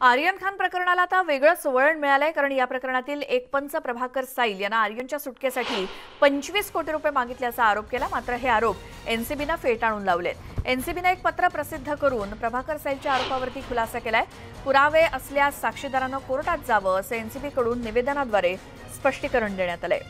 आर्यन खान प्रकरणाला आता वेगळंच वळण मिळालंय, कारण या प्रकरणातील एक पंच प्रभाकर साईल यांना आर्यनच्या सुटकेसाठी 25 कोटी रुपये मागितल्याचा आरोप केला। मात्र हे आरोप एनसीबीने फेटाळून लावलेत। एनसीबीने एक पत्र प्रसिद्ध करून प्रभाकर साईलच्या आरोपावरती खुलासा केलाय। पुरावे असल्यास साक्षीदारांना कोर्टात जावं असं एनसीबीकडून निवेदनाद्वारे स्पष्टीकरण देण्यात आलंय।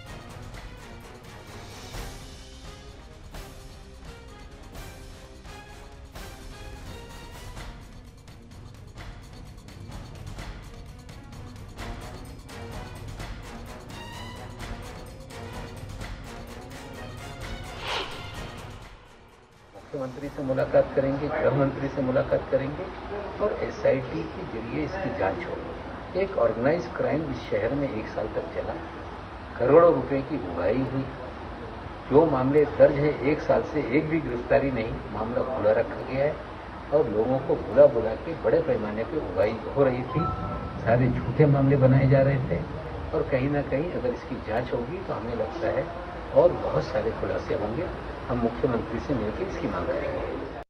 मुख्यमंत्री से मुलाकात करेंगे, गृह मंत्री से मुलाकात करेंगे और एसआईटी के जरिए इसकी जांच होगी। एक ऑर्गेनाइज क्राइम इस शहर में 1 साल तक चला, करोड़ों रुपए की उगाही हुई। जो मामले दर्ज है 1 साल से एक भी गिरफ्तारी नहीं, मामला खुला रखा गया है और लोगों को बुला बुला के बड़े पैमाने पे उगाही हो रही थी। सारे झूठे मामले बनाए जा रहे थे और कहीं ना कहीं अगर इसकी जांच होगी तो हमें लगता है और बहुत सारे खुलासे होंगे। हम मुख्यमंत्री से मिलकर इसकी मांग करेंगे।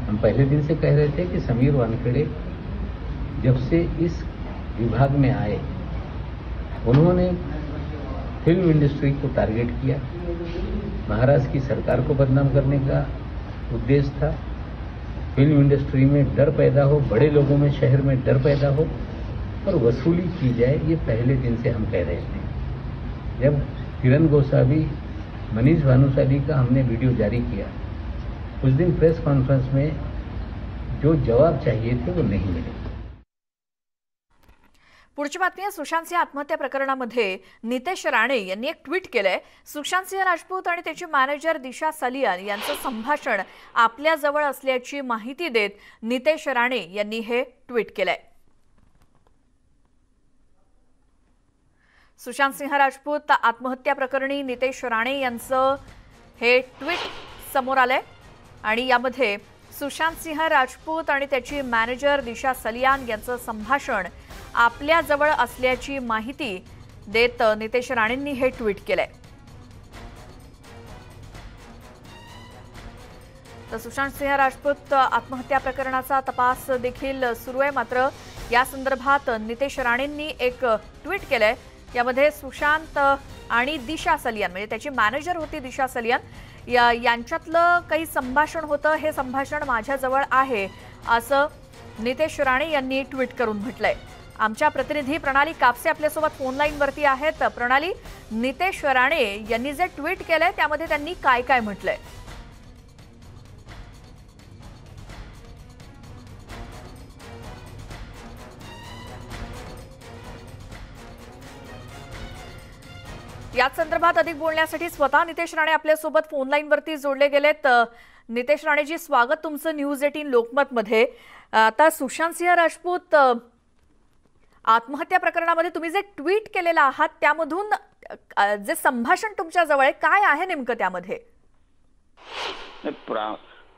हम पहले दिन से कह रहे थे कि समीर वानखेड़े जब से इस विभाग में आए उन्होंने फिल्म इंडस्ट्री को टारगेट किया। महाराष्ट्र की सरकार को बदनाम करने का उद्देश्य था। फिल्म इंडस्ट्री में डर पैदा हो, बड़े लोगों में शहर में डर पैदा हो और वसूली की जाए, ये पहले दिन से हम कह रहे थे। जब किरण गोसावी, मनीष भानुशाली का हमने वीडियो जारी किया, उस दिन प्रेस कॉन्फ्रेंस में जो जवाब चाहिए थे वो नहीं मिले। पुढची बातमी आहे, सुशांत सिंह आत्महत्या प्रकरणामध्ये नितेश राणे यांनी एक ट्विट केलंय। सुशांत सिंह राजपूत आणि त्याची मॅनेजर दिशा सलियान यांचं संभाषण आपल्या जवळ असल्याची माहिती देत नितेश राणे यांनी हे ट्विट केलंय। सुशांत सिंह राजपूत आत्महत्या प्रकरणी नितेश राणे यांचं हे ट्विट समोर आलंय आणि यामध्ये सुशांत सिंह राजपूत आणि त्याची मॅनेजर दिशा सलियान यांचं संभाषण आपल्या जवळ असल्याची माहिती देत नितेश राणेंनी हे ट्विट केलंय। तर सुशांत सिंह राजपूत आत्महत्या प्रकरणाचा तपास देखील सुरू आहे। मात्र या संदर्भात नितेश राणेंनी एक ट्विट केलंय। यामध्ये सुशांत आणि दिशा सलियान म्हणजे त्याची मॅनेजर होती दिशा सलियान यांच्यातलं काही संभाषण होतं, हे संभाषण माझ्याजवळ आहे असं नितेश राणे यांनी ट्विट करून म्हटलंय। आमच्या प्रतिनिधी प्रणाली कापसे आपल्यासोबत फोन लाईनवरती आहेत। प्रणाली, नितेश राणे यांनी जे ट्विट केलंय त्यामध्ये त्यांनी काय काय म्हटलंय? याच संदर्भात अधिक बोलण्यासाठी स्वतः नितेश राणे आपल्यासोबत फोन लाईनवरती जोडले गेलेत। नितेश राणेजी, स्वागत तुमचं न्यूज 18 लोकमत मध्ये। आता सुशांत सिंह राजपूत आत्महत्या प्रकरणामध्ये तुम्ही जे ट्विट केलेलं आहात त्यामधून जे संभाषण तुमच्या जवळ आहे, काय आहे नेमकं त्यामध्ये?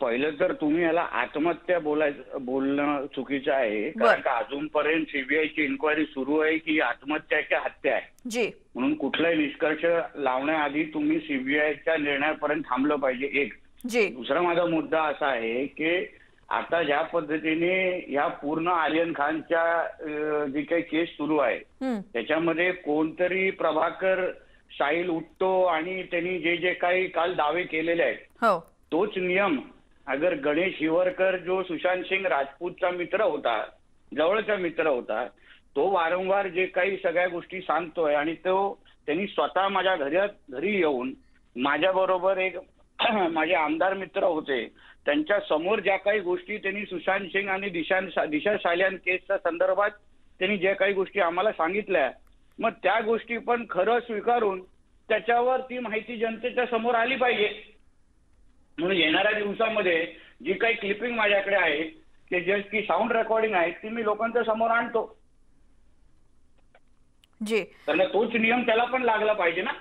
पहिलं तर तुम्ही याला आत्महत्या बोलणं चुकीचं आहे, कारण का अजूनपर्यंत सीबीआयची इन्क्वायरी सुरू आहे की आत्महत्या की हत्या आहे जी, म्हणून कुठलाही निष्कर्ष लावण्याआधी तुम्ही सीबीआयच्या निर्णयापर्यंत थांबलं पाहिजे। एक जी, दुसरा माझा मुद्दा असा आहे की आता ज्या पद्धतीने या पूर्ण आर्यन खानच्या जी काही केस सुरू आहे त्याच्यामध्ये कोणतरी प्रभाकर साईल उठतो आणि त्यांनी जे जे काही काल दावे केलेले आहेत तोच नियम अगर गणेश हिवरकर जो सुशांत सिंह राजपूतचा मित्र होता, जवळचा मित्र होता, तो वारंवार जे काही सगळ्या गोष्टी सांगतोय आणि तो त्यांनी स्वतः माझ्या घरी येऊन माझ्याबरोबर एक माझे आमदार मित्र होते त्यांच्या समोर ज्या काही गोष्टी त्यांनी सुशांत सिंह आणि दिशा सलियान केसच्या संदर्भात त्यांनी ज्या काही गोष्टी आम्हाला सांगितल्या, मग त्या गोष्टी पण खरं स्वीकारून त्याच्यावर ती माहिती जनतेच्या समोर आली पाहिजे। म्हणून येणाऱ्या दिवसामध्ये जी काही क्लिपिंग माझ्याकडे आहे की जे की साऊंड रेकॉर्डिंग आहे ती मी लोकांच्या समोर आणतो जी, तर तोच नियम त्याला पण लागला पाहिजे ना।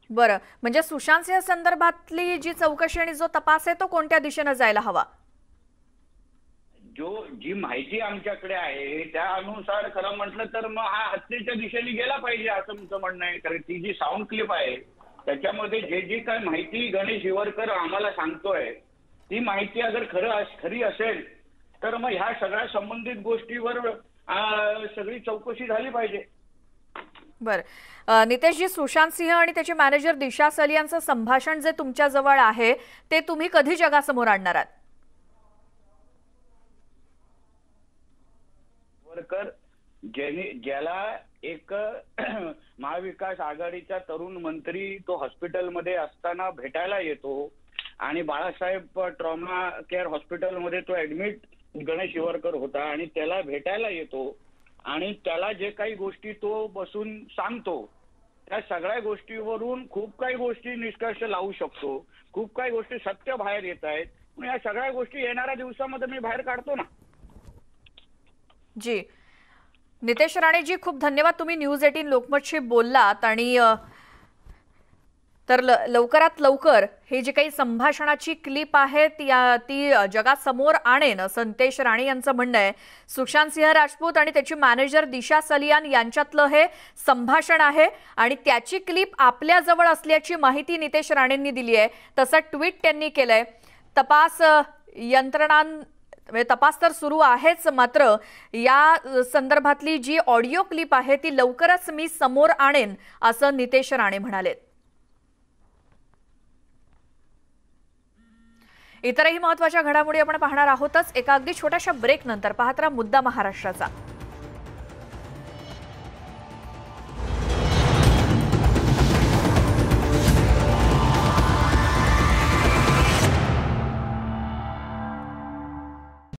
बरं, म्हणजे सुशांत सिंह संदर्भातली जी चौकशी आणि जो तपास आहे तो कोणत्या दिशेने जायला हवा? जी माहिती आमच्याकडे आहे त्या अनुसार खरं म्हटलं तर मग हा हत्येच्या दिशेने गेला पाहिजे असं तुमचं म्हणणं आहे। कारण ती जी साऊंड क्लिप आहे त्याच्यामध्ये जे जे काय माहिती गणेश हिवरकर आम्हाला सांगतोय ती माहिती अगर खरी असेल तर मग ह्या सगळ्या संबंधित गोष्टीवर सगळी चौकशी झाली पाहिजे. बरं, नितेशजी, सुशांत सिंह आणि त्याचे मॅनेजर दिशा सलियांचं संभाषण जे तुमच्या जवळ आहे ते तुम्ही कधी जगासमोर आणणार आहात? वर्कर ज्याला एक महाविकास आघाडीचा तरुण मंत्री तो हॉस्पिटलमध्ये असताना भेटायला येतो आणि बाळासाहेब ट्रॉमा केअर हॉस्पिटलमध्ये तो ऍडमिट गणेश हिवरकर होता आणि त्याला भेटायला येतो आणि त्याला जे काही गोष्टी तो बसून सांगतो त्या सगळ्या गोष्टीवरून खूप काही गोष्टी निष्कर्ष लावू शकतो. खूप काही गोष्टी सत्य बाहेर येत आहेत. या सगळ्या गोष्टी येणाऱ्या दिवसामध्ये मी बाहेर काढतो ना. जी, नितेश राणेजी, खूप धन्यवाद. तुम्ही न्यूज 18 लोकमतशी बोललात आणि तर लवकरात लवकर हे जे काही संभाषणाची क्लिप आहे ती जगासमोर आणेन असं नितेश राणे यांचं म्हणणं आहे. सुशांत सिंह राजपूत आणि त्याची मॅनेजर दिशा सलियान यांच्यातलं हे संभाषण आहे आणि त्याची क्लिप आपल्याजवळ असल्याची माहिती नितेश राणेंनी दिली आहे. तसं ट्विट त्यांनी केलंय. तपास तर सुरू आहेच, मात्र या संदर्भातली जी ऑडिओ क्लिप आहे ती लवकरच मी समोर आणेन असं नितेश राणे म्हणाले. इतरही महत्त्वाच्या घडामोडी आपण पाहणार आहोतच एका अगदी छोट्याशा ब्रेक नंतर. पाहत राहा मुद्दा महाराष्ट्राचा.